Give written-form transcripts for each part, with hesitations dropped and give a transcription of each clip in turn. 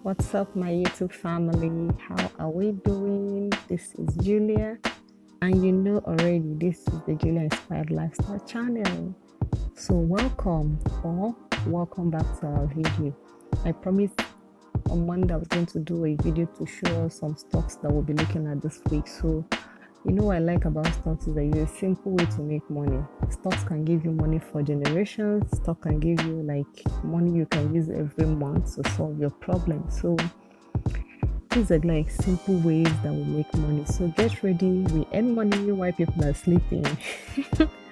What's up, my YouTube family? How are we doing? This is Julia, and you know already this is the Julia Inspired Lifestyle channel. So, welcome back to our video. I promised on Monday I was going to do a video to show us some stocks that we'll be looking at this week. So, you know what I like about stocks is that it's a simple way to make money. Stocks can give you money for generations. Stock can give you like money you can use every month to solve your problem. So these are like simple ways that we make money. So get ready. We earn money while people are sleeping.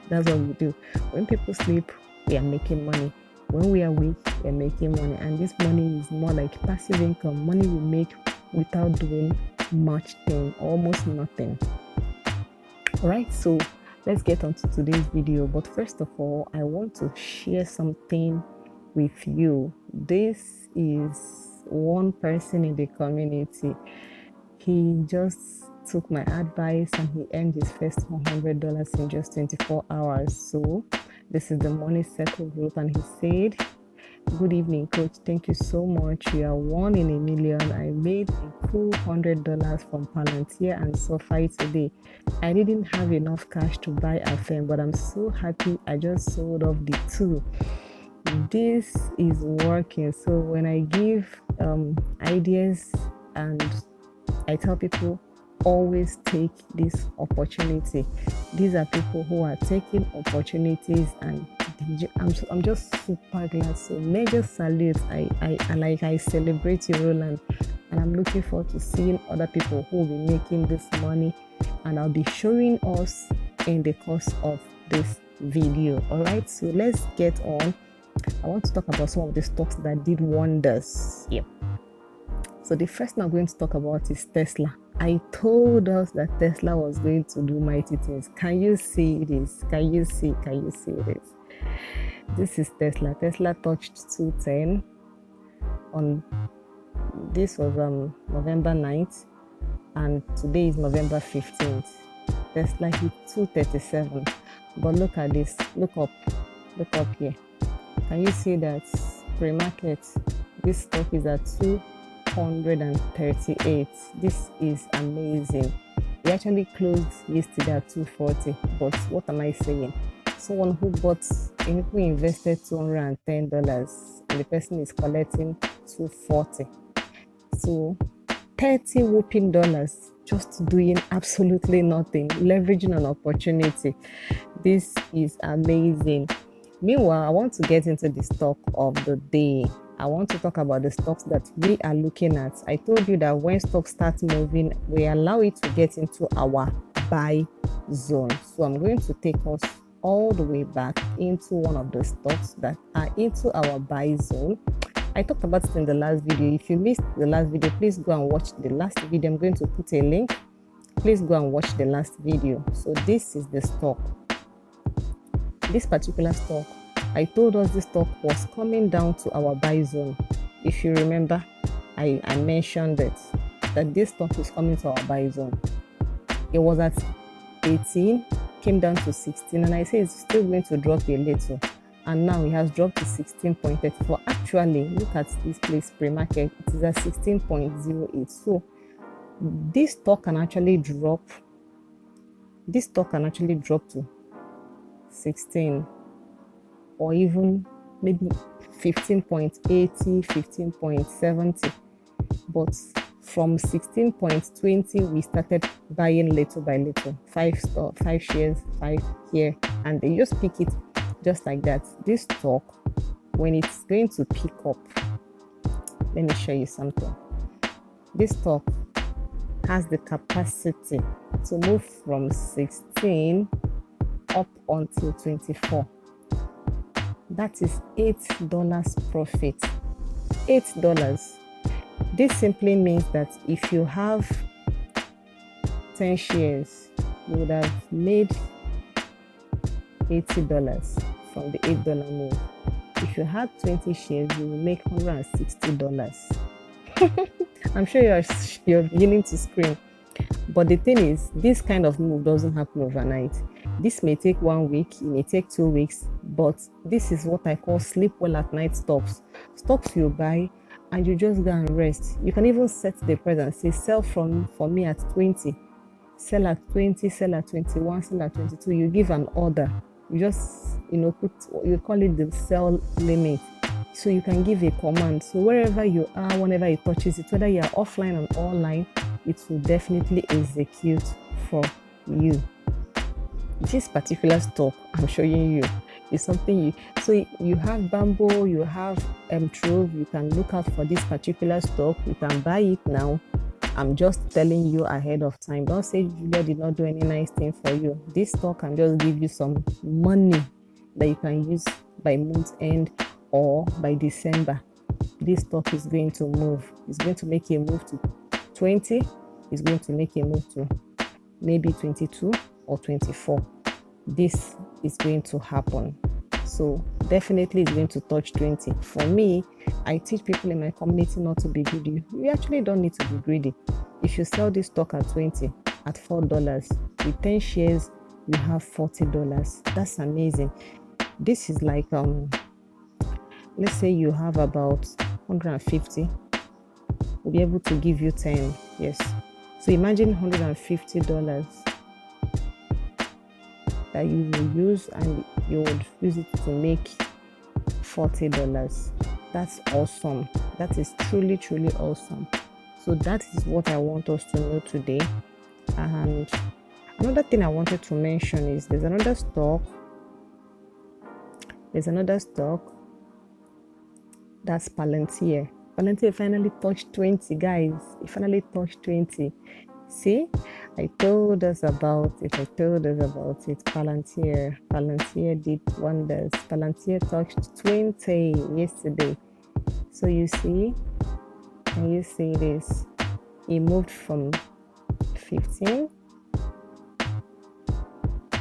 That's what we do. When people sleep, we are making money. When we are awake, we are making money. And this money is more like passive income. Money we make without doing much thing, almost nothing. Alright, so let's get on to today's video. But first of all, I want to share something with you. This is one person in the community. He just took my advice and he earned his first $100 in just 24 hours. So this is the Money Circle group, and he said, "Good evening, coach. Thank you so much. You are one in a million. I made a cool $100 from Palantir and SoFi today. I didn't have enough cash to buy a firm, but I'm so happy I just sold off the two. This is working." So when I give ideas and I tell people, always take this opportunity. These are people who are taking opportunities, and I'm just super glad. So major salute. I celebrate you, Roland, and I'm looking forward to seeing other people who will be making this money, and I'll be showing us in the course of this video. All right, so let's get on. I want to talk about some of the stocks that did wonders. Yep. So the first thing I'm going to talk about is Tesla. I told us that Tesla was going to do mighty things. Can you see this? Can you see this? This is Tesla. Tesla touched 210 on, this was November 9th, and today is November 15th. Tesla hit 237. But look at this. Look up here. Can you see that pre-market, this stock is at 238. This is amazing. We actually closed yesterday at 240. But what am I saying? Someone who invested $210, and the person is collecting 240. So 30 whooping dollars just doing absolutely nothing, leveraging an opportunity. This is amazing. Meanwhile, I want to get into the stock of the day. I want to talk about the stocks that we are looking at. I told you that when stocks start moving, we allow it to get into our buy zone. So I'm going to take us all the way back into one of the stocks that are into our buy zone. I talked about it in the last video. If you missed the last video, please go and watch the last video. I'm going to put a link. Please go and watch the last video. So this is the stock. This particular stock, I told us this stock was coming down to our buy zone. If you remember, I mentioned it, that this stock is coming to our buy zone. It was at 18, came down to 16, and I say it's still going to drop a little. And now it has dropped to 16.34. Actually, look at this place pre-market. It is at 16.08. So this stock can actually drop. This stock can actually drop to 16, or even maybe 15.80, 15.70. But from 16.20, we started buying little by little. 5 shares, 5 here, and they just pick it just like that. This stock, when it's going to pick up, let me show you something. This stock has the capacity to move from 16 up until 24. That is $8 profit. $8. This simply means that if you have 10 shares, you would have made $80 from the $8 move. If you had 20 shares, you will make $160. I'm sure you're beginning to scream. But the thing is, this kind of move doesn't happen overnight. This may take 1 week, it may take 2 weeks, but this is what I call sleep well at night stocks. Stocks you buy and you just go and rest. You can even set the price and say sell for me at 20, sell at 20, sell at 21, sell at 22. You give an order. You just, you call it the sell limit. So you can give a command. So wherever you are, whenever it touches it, whether you are offline or online, it will definitely execute for you. This particular stock I'm showing you is something you have bamboo, you have trove. You can look out for this particular stock. You can buy it now. I'm just telling you ahead of time. Don't say Julia did not do any nice thing for you. This stock can just give you some money that you can use by month end or by December. This stock is going to move. It's going to make a move to 20. It's going to make a move to maybe 22 or 24. This is going to happen. So definitely it's going to touch 20. For me, I teach people in my community not to be greedy. You actually don't need to be greedy. If you sell this stock at 20, at $4, with 10 shares, you have $40. That's amazing. This is like, let's say you have about 150. We'll be able to give you 10. Yes. So imagine $150 that you will use, and you would use it to make $40. That's awesome. That is truly, truly awesome. So that is what I want us to know today. And another thing I wanted to mention is there's another stock. That's Palantir. Palantir finally touched 20, guys. It finally touched 20. See, I told us about it. Palantir did wonders. Palantir touched 20 yesterday. So you see, can you see this? It moved from 15.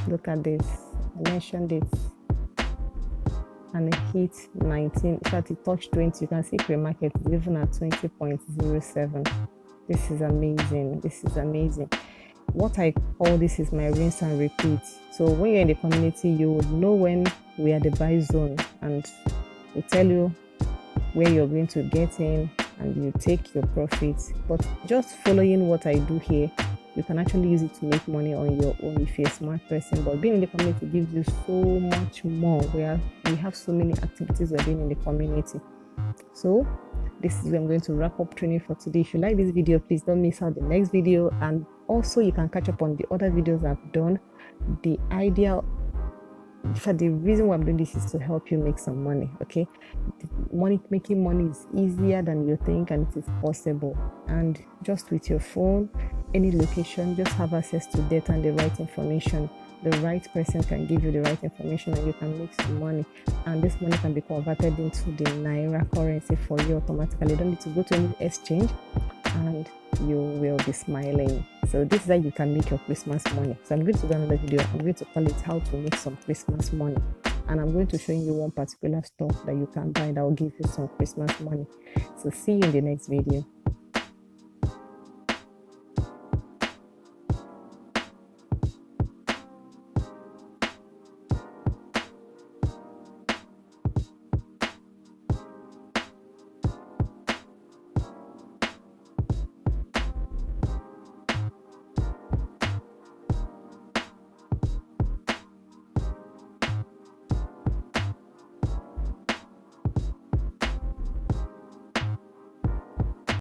Look at this. I mentioned it. And it hit 19. In fact, it touched 20. You can see pre-market is even at 20.07. This is amazing. What I call this is my rinse and repeat. So when you're in the community, you would know when we are at the buy zone, and we'll tell you where you're going to get in, and you take your profits. But just following what I do here, you can actually use it to make money on your own if you're a smart person. But being in the community gives you so much more. We have so many activities we're doing in the community. So this is where I'm going to wrap up training for today. If you like this video, please don't miss out the next video. And also you can catch up on the other videos I've done. The reason why I'm doing this is to help you make some money. Okay, making money is easier than you think, and it is possible. And just with your phone, any location, just have access to data and the right information. The right person can give you the right information, and you can make some money. And this money can be converted into the Naira currency for you automatically. You don't need to go to any exchange, and you will be smiling. So this is how you can make your Christmas money. So I'm going to do another video. I'm going to call it how to make some Christmas money. And I'm going to show you one particular stock that you can buy that will give you some Christmas money. So see you in the next video.